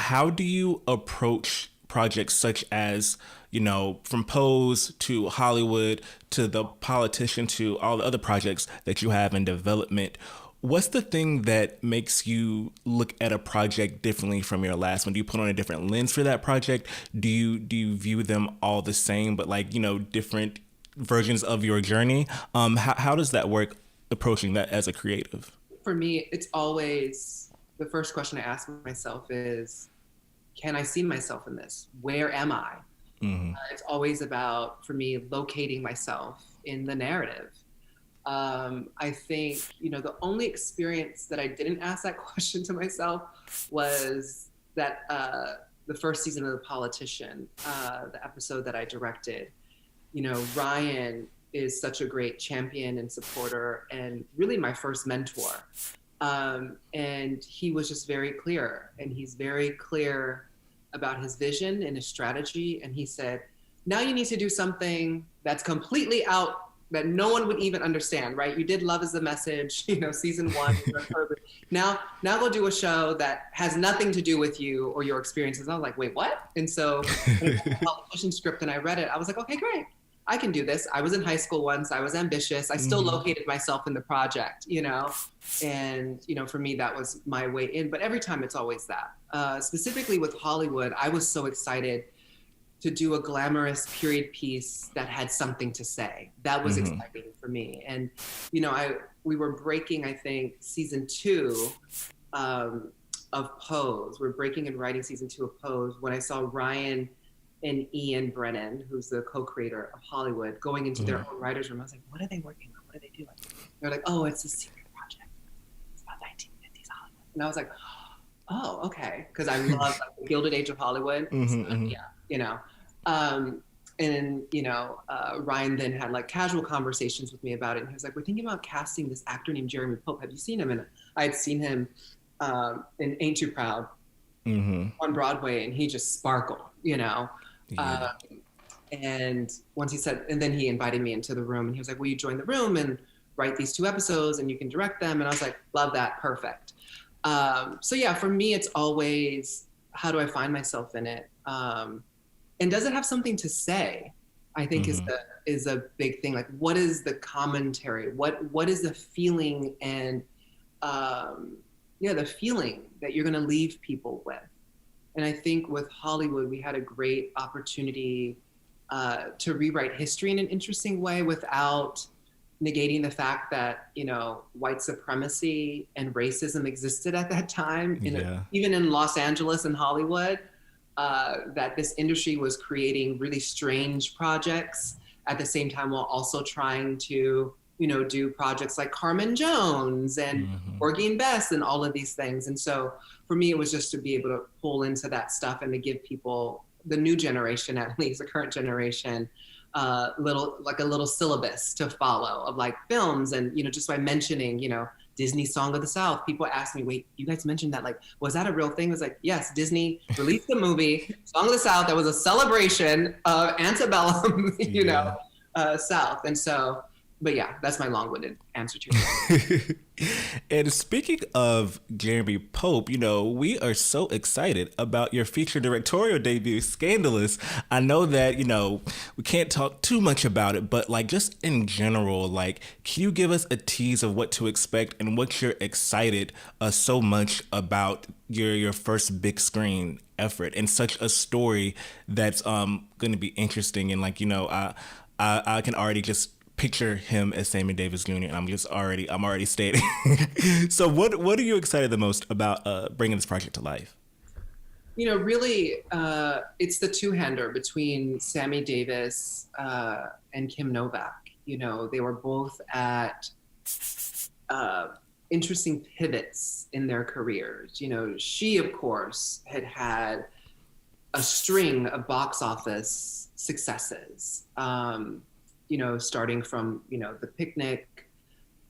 how do you approach projects such as, from Pose to Hollywood to The Politician to all the other projects that you have in development? What's the thing that makes you look at a project differently from your last one? Do you put on a different lens for that project? Do you view them all the same, but like, different versions of your journey? How does that work approaching that as a creative? For me, it's always the first question I ask myself is, can I see myself in this? Where am I? It's always about, for me, locating myself in the narrative. I think, the only experience that I didn't ask that question to myself was that the first season of The Politician, the episode that I directed. Ryan is such a great champion and supporter and really my first mentor. And he was just very clear, and he's very clear about his vision and his strategy. And he said, now you need to do something that's completely out, that no one would even understand, right? You did Love Is the Message, season 1. Now go do a show that has nothing to do with you or your experiences. I was like, wait, what? And so when I got the Politician script and I read it, I was like, okay, great. I can do this. I was in high school once. I was ambitious. I still located myself in the project, and, for me, that was my way in. But every time it's always that. Specifically with Hollywood, I was so excited to do a glamorous period piece that had something to say. That was exciting for me. And, we were breaking, I think, season 2 of Pose. We're breaking and writing season 2 of Pose when I saw Ryan and Ian Brennan, who's the co-creator of Hollywood, going into their own writer's room. I was like, what are they working on? What are they doing? They're like, oh, it's a secret project. It's about 1950s Hollywood. And I was like, oh, okay. Because I love the Gilded Age of Hollywood. Yeah, Ryan then had like casual conversations with me about it. And he was like, we're thinking about casting this actor named Jeremy Pope. Have you seen him? And I had seen him in Ain't Too Proud on Broadway, and he just sparkled, Yeah. And once he said, and then he invited me into the room, and he was like, will you join the room and write these 2 episodes and you can direct them? And I was like, love that. Perfect. So yeah, for me, it's always, how do I find myself in it? And does it have something to say? I think is a big thing. Like, what is the commentary? What is the feeling and, the feeling that you're going to leave people with? And I think with Hollywood, we had a great opportunity to rewrite history in an interesting way without negating the fact that, white supremacy and racism existed at that time, even in Los Angeles and Hollywood, that this industry was creating really strange projects at the same time while also trying to, do projects like Carmen Jones and Orgine Bess and all of these things. And so for me, it was just to be able to pull into that stuff and to give people, the new generation, at least the current generation, a little syllabus to follow of like films. And, just by mentioning, Disney Song of the South, people ask me, wait, you guys mentioned that, like, was that a real thing? It was like, yes, Disney released the movie Song of the South that was a celebration of antebellum, South. And so, but yeah, that's my long-winded answer to it. And speaking of Jeremy Pope, we are so excited about your feature directorial debut, Scandalous. I know that, we can't talk too much about it, but like just in general, like, can you give us a tease of what to expect and what you're excited so much about your first big screen effort and such a story that's going to be interesting? And like, I can already just picture him as Sammy Davis Jr. and I'm already stating. So what are you excited the most about bringing this project to life? Really, it's the two-hander between Sammy Davis and Kim Novak. They were both at interesting pivots in their careers. She, of course, had a string of box office successes. Starting from, The Picnic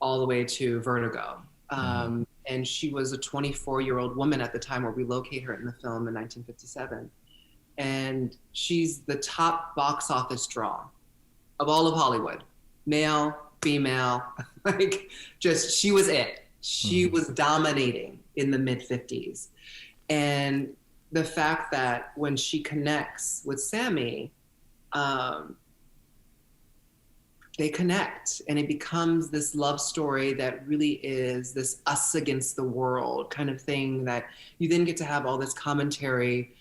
all the way to Vertigo. And she was a 24-year-old woman at the time where we locate her in the film in 1957. And she's the top box office draw of all of Hollywood. Male, female, she was it. She was dominating in the mid-50s. And the fact that when she connects with Sammy, um, they connect and it becomes this love story that really is this us against the world kind of thing, that you then get to have all this commentary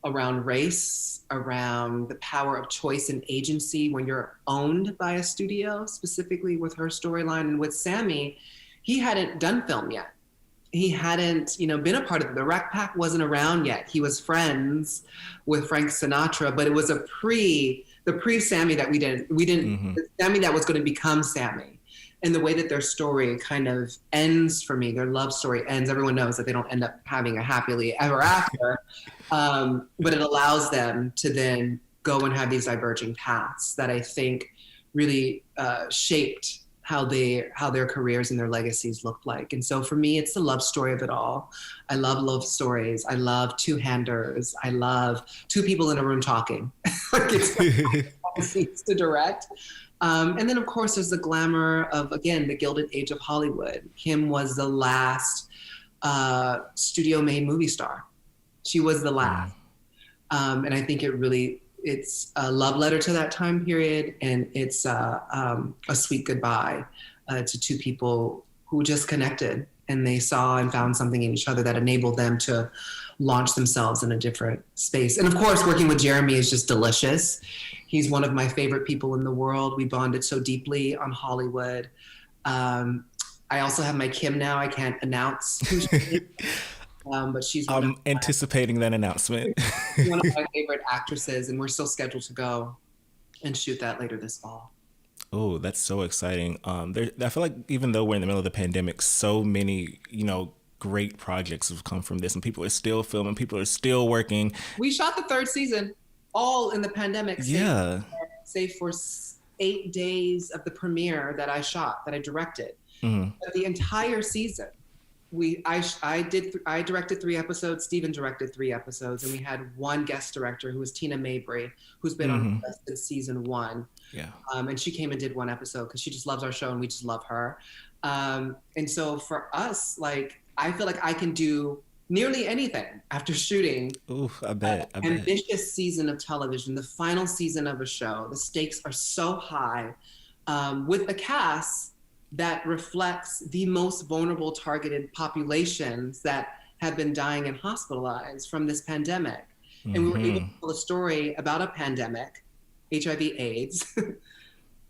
around race, around the power of choice and agency when you're owned by a studio, specifically with her storyline. And with Sammy, he hadn't done film yet. He hadn't, been a part of it. The Rat Pack wasn't around yet. He was friends with Frank Sinatra, but it was the pre Sammy that we didn't Mm-hmm. the Sammy that was going to become Sammy. And the way that their story kind of ends for me, their love story ends. Everyone knows that they don't end up having a happily ever after, but it allows them to then go and have these diverging paths that I think really shaped how their careers and their legacies look like. And so for me, it's the love story of it all. I love love stories. I love two-handers. I love two people in a room talking. Like it's scenes to direct. And then of course there's the glamour of, again, the Gilded Age of Hollywood. Kim was the last studio-made movie star. She was the last. And I think it's a love letter to that time period, and it's a sweet goodbye to two people who just connected and they saw and found something in each other that enabled them to launch themselves in a different space. And of course, working with Jeremy is just delicious. He's one of my favorite people in the world. We bonded so deeply on Hollywood. I also have my Kim now. I can't announce who she is, but she's I'm anticipating that announcement. one of my favorite actresses, and we're still scheduled to go and shoot that later this fall. Oh, that's so exciting. I feel like even though we're in the middle of the pandemic, so many, great projects have come from this, and people are still filming, people are still working. We shot the third season all in the pandemic, Yeah. save for 8 days of the premiere that I directed. Mm-hmm. But the entire season, I directed 3 episodes. Steven directed 3 episodes, and we had one guest director who was Tina Mabry, who's been on us since season 1. Yeah. And she came and did one episode because she just loves our show and we just love her. And so for us, like, I feel like I can do nearly anything after shooting. Ooh, I bet. Ambitious season of television, the final season of a show. The stakes are so high, with a cast that reflects the most vulnerable targeted populations that have been dying and hospitalized from this pandemic. And we were able to tell a story about a pandemic, HIV/AIDS,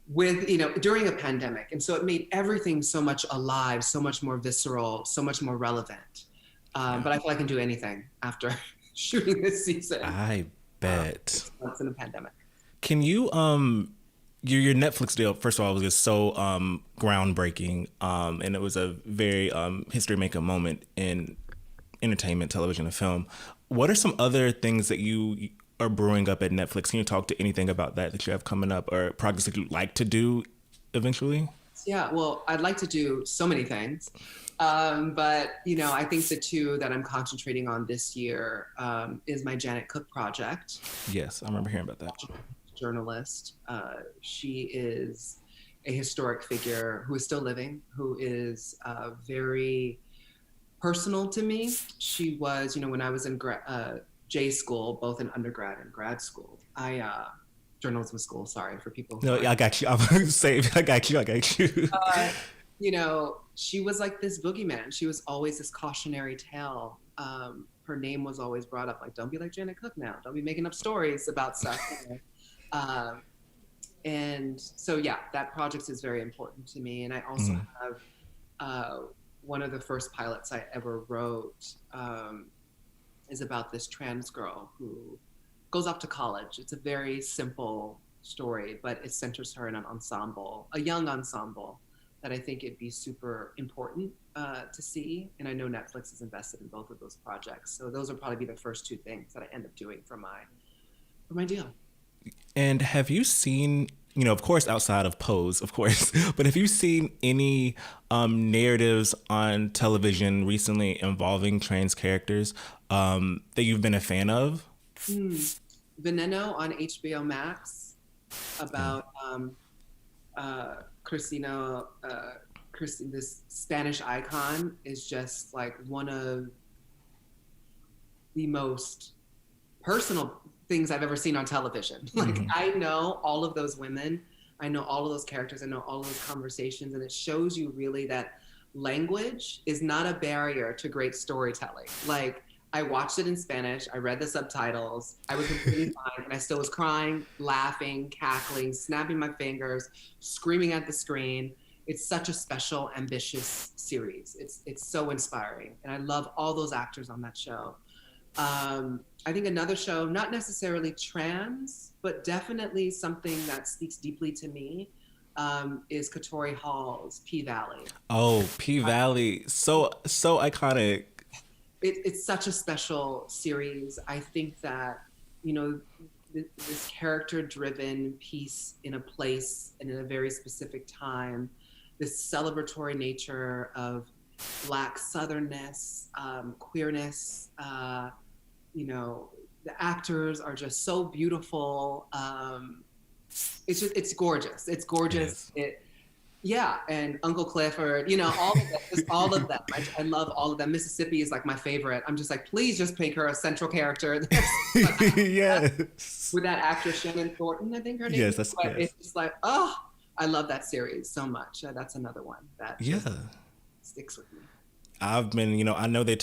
with, during a pandemic. And so it made everything so much alive, so much more visceral, so much more relevant. But I feel I can do anything after shooting this season. I bet. Once in a pandemic. Can you your Netflix deal, first of all, was just so groundbreaking, and it was a very history-making moment in entertainment, television, and film. What are some other things that you are brewing up at Netflix? Can you talk to anything about that you have coming up, or projects that you'd like to do eventually? Yeah, well, I'd like to do so many things. But, I think the two that I'm concentrating on this year is my Janet Cook project. Yes, I remember hearing about that. Journalist. She is a historic figure who is still living, who is very personal to me. She was, when I was in J school, both in undergrad and grad school, journalism school, sorry for people. No, I got you. I'm safe. I got you. She was like this boogeyman. She was always this cautionary tale. Her name was always brought up, like, don't be like Janet Cook now. Don't be making up stories about stuff. And so, yeah, that project is very important to me. And I also have one of the first pilots I ever wrote is about this trans girl who goes off to college. It's a very simple story, but it centers her in an ensemble, a young ensemble that I think it'd be super important to see. And I know Netflix is invested in both of those projects. So those will probably be the first two things that I end up doing for my deal. And have you seen, of course, outside of Pose, of course, but have you seen any narratives on television recently involving trans characters that you've been a fan of? Veneno on HBO Max about Christina, this Spanish icon, is just like one of the most personal things I've ever seen on television. Like I know all of those women, I know all of those characters, I know all of those conversations, and it shows you really that language is not a barrier to great storytelling. Like I watched it in Spanish, I read the subtitles, I was completely fine, and I still was crying, laughing, cackling, snapping my fingers, screaming at the screen. It's such a special, ambitious series. It's so inspiring, and I love all those actors on that show. I think another show, not necessarily trans, but definitely something that speaks deeply to me, is Katori Hall's P Valley. Oh, P Valley, so iconic. It's such a special series. I think that, you know, this character-driven piece in a place and in a very specific time, this celebratory nature of Black Southernness, queerness. You know, the actors are just so beautiful. It's gorgeous. It's gorgeous. Yes. Yeah, and Uncle Clifford, you know, all of them, just all of them. I love all of them. Mississippi is like my favorite. I'm just like, please just make her a central character. Yes. With that actress Shannon Thornton, I think her name Yes, is. that's But yes. it's just like, oh, I love that series so much. That's another one that Yeah. just sticks with me. I've been, I know they